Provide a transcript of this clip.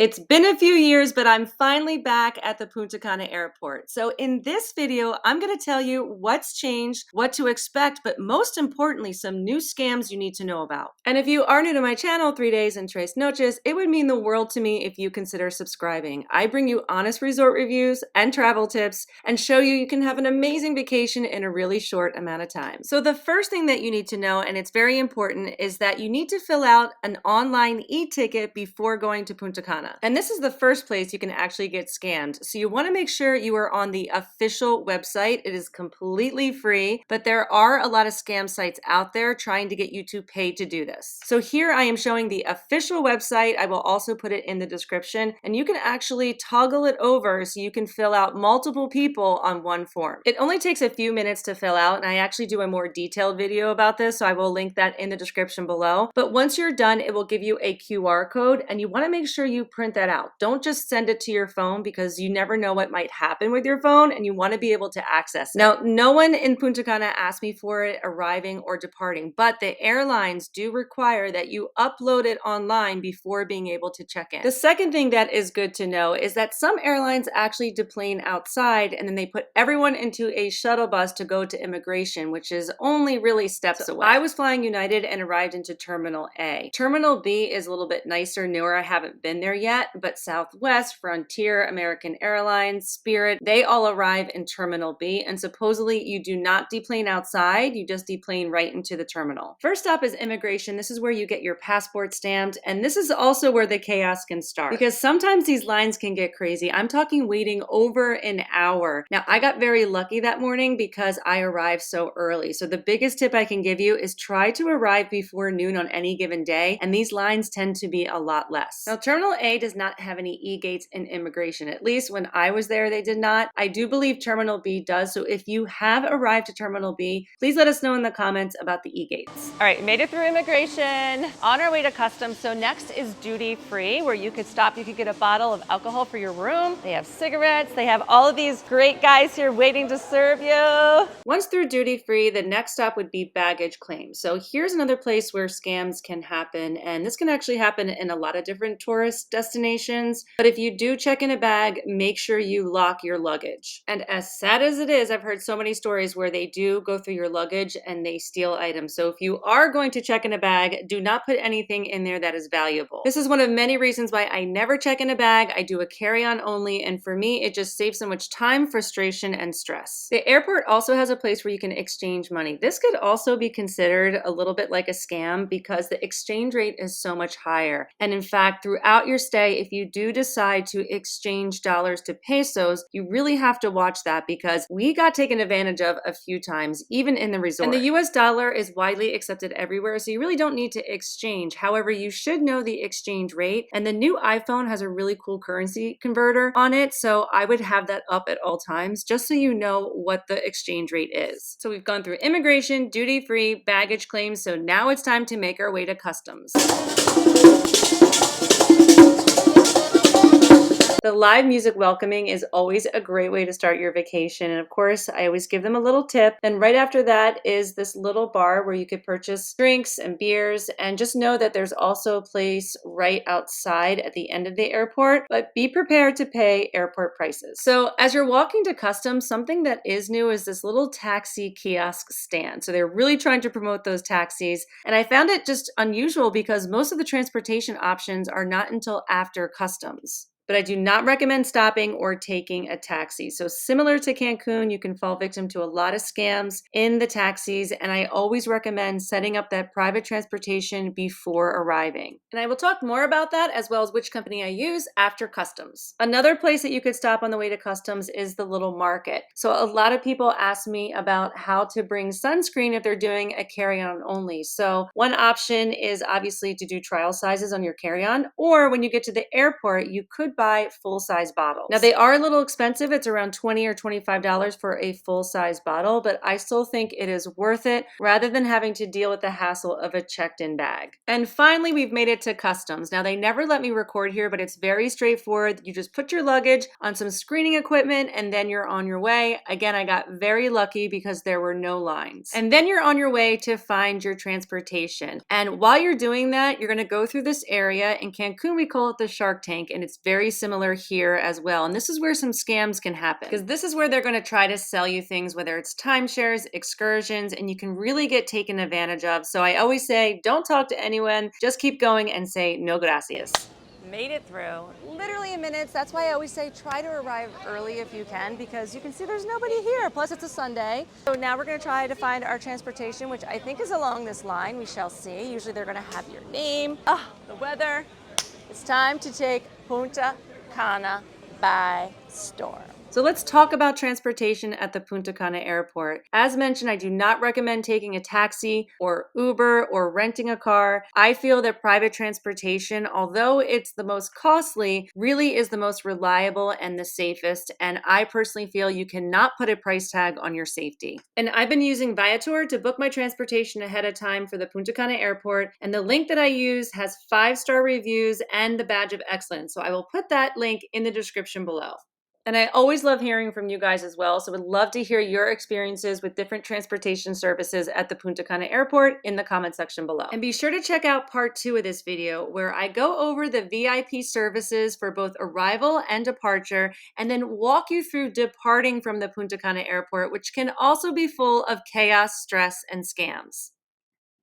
It's been a few years, but I'm finally back at the Punta Cana Airport. So in this video, I'm going to tell you what's changed, what to expect, but most importantly, some new scams you need to know about. And if you are new to my channel, 3 Days and Tres Noches, it would mean the world to me if you consider subscribing. I bring you honest resort reviews and travel tips and show you can have an amazing vacation in a really short amount of time. So the first thing that you need to know, and it's very important, is that you need to fill out an online e-ticket before going to Punta Cana. And this is the first place you can actually get scammed. So you want to make sure you are on the official website. It is completely free, but there are a lot of scam sites out there trying to get you to pay to do this. So here I am showing the official website. I will also put it in the description, and you can actually toggle it over so you can fill out multiple people on one form. It only takes a few minutes to fill out, and I actually do a more detailed video about this, so I will link that in the description below. But once you're done, it will give you a QR code, and you want to make sure you print that out. Don't just send it to your phone because you never know what might happen with your phone and you want to be able to access it. Now, no one in Punta Cana asked me for it arriving or departing, but the airlines do require that you upload it online before being able to check in. The second thing that is good to know is that some airlines actually deplane outside and then they put everyone into a shuttle bus to go to immigration, which is only really steps away. I was flying United and arrived into Terminal A. Terminal B is a little bit nicer, newer. I haven't been there yet, but Southwest, Frontier, American Airlines, Spirit, they all arrive in Terminal B, and supposedly you do not deplane outside, you just deplane right into the terminal. First stop is immigration. This is where you get your passport stamped, and this is also where the chaos can start because sometimes these lines can get crazy. I'm talking waiting over an hour. Now, I got very lucky that morning because I arrived so early. So the biggest tip I can give you is try to arrive before noon on any given day, and these lines tend to be a lot less. Now, Terminal A does not have any e-gates in immigration. At least when I was there, they did not. I do believe Terminal B does. So if you have arrived to Terminal B, please let us know in the comments about the e-gates. All right, we made it through immigration, on our way to customs. So next is duty free, where you could stop, you could get a bottle of alcohol for your room. They have cigarettes, they have all of these great guys here waiting to serve you. Once through duty free, the next stop would be baggage claim. So here's another place where scams can happen, and this can actually happen in a lot of different tourist destinations. But if you do check in a bag, make sure you lock your luggage. And as sad as it is, I've heard so many stories where they do go through your luggage and they steal items. So if you are going to check in a bag, do not put anything in there that is valuable. This is one of many reasons why I never check in a bag. I do a carry-on only, and for me, it just saves so much time, frustration, and stress. The airport also has a place where you can exchange money. This could also be considered a little bit like a scam because the exchange rate is so much higher. And in fact, throughout your stay, if you do decide to exchange dollars to pesos, you really have to watch that because we got taken advantage of a few times, even in the resort. And the US dollar is widely accepted everywhere, so you really don't need to exchange. However, you should know the exchange rate, and the new iPhone has a really cool currency converter on it, so I would have that up at all times just so you know what the exchange rate is. So we've gone through immigration, duty-free, baggage claims, so now it's time to make our way to customs. The live music welcoming is always a great way to start your vacation. And of course, I always give them a little tip. And right after that is this little bar where you could purchase drinks and beers. And just know that there's also a place right outside at the end of the airport, but be prepared to pay airport prices. So as you're walking to customs, something that is new is this little taxi kiosk stand. So they're really trying to promote those taxis. And I found it just unusual because most of the transportation options are not until after customs. But I do not recommend stopping or taking a taxi. So similar to Cancun, you can fall victim to a lot of scams in the taxis, and I always recommend setting up that private transportation before arriving. And I will talk more about that as well as which company I use after customs. Another place that you could stop on the way to customs is the little market. So a lot of people ask me about how to bring sunscreen if they're doing a carry-on only. So one option is obviously to do trial sizes on your carry-on, or when you get to the airport, you could buy full-size bottles. Now they are a little expensive. It's around $20 or $25 for a full-size bottle, but I still think it is worth it rather than having to deal with the hassle of a checked-in bag. And finally, we've made it to customs. Now they never let me record here, but it's very straightforward. You just put your luggage on some screening equipment and then you're on your way. Again, I got very lucky because there were no lines. And then you're on your way to find your transportation. And while you're doing that, you're gonna go through this area. In Cancun, we call it the Shark Tank, and it's very similar here as well. And this is where some scams can happen because this is where they're gonna try to sell you things, whether it's timeshares, excursions, and you can really get taken advantage of. So I always say, don't talk to anyone, just keep going and say no gracias. Made it through literally in minutes. That's why I always say try to arrive early if you can, because you can see there's nobody here. Plus it's a Sunday. So now we're going to try to find our transportation, which I think is along this line. We shall see. Usually they're going to have your name. The weather. It's time to take Punta Cana by storm. So let's talk about transportation at the Punta Cana Airport. As mentioned, I do not recommend taking a taxi or Uber or renting a car. I feel that private transportation, although it's the most costly, really is the most reliable and the safest. And I personally feel you cannot put a price tag on your safety. And I've been using Viator to book my transportation ahead of time for the Punta Cana Airport. And the link that I use has 5-star reviews and the badge of excellence. So I will put that link in the description below. And I always love hearing from you guys as well, so would love to hear your experiences with different transportation services at the Punta Cana Airport in the comment section below. And be sure to check out part 2 of this video where I go over the VIP services for both arrival and departure, and then walk you through departing from the Punta Cana Airport, which can also be full of chaos, stress, and scams.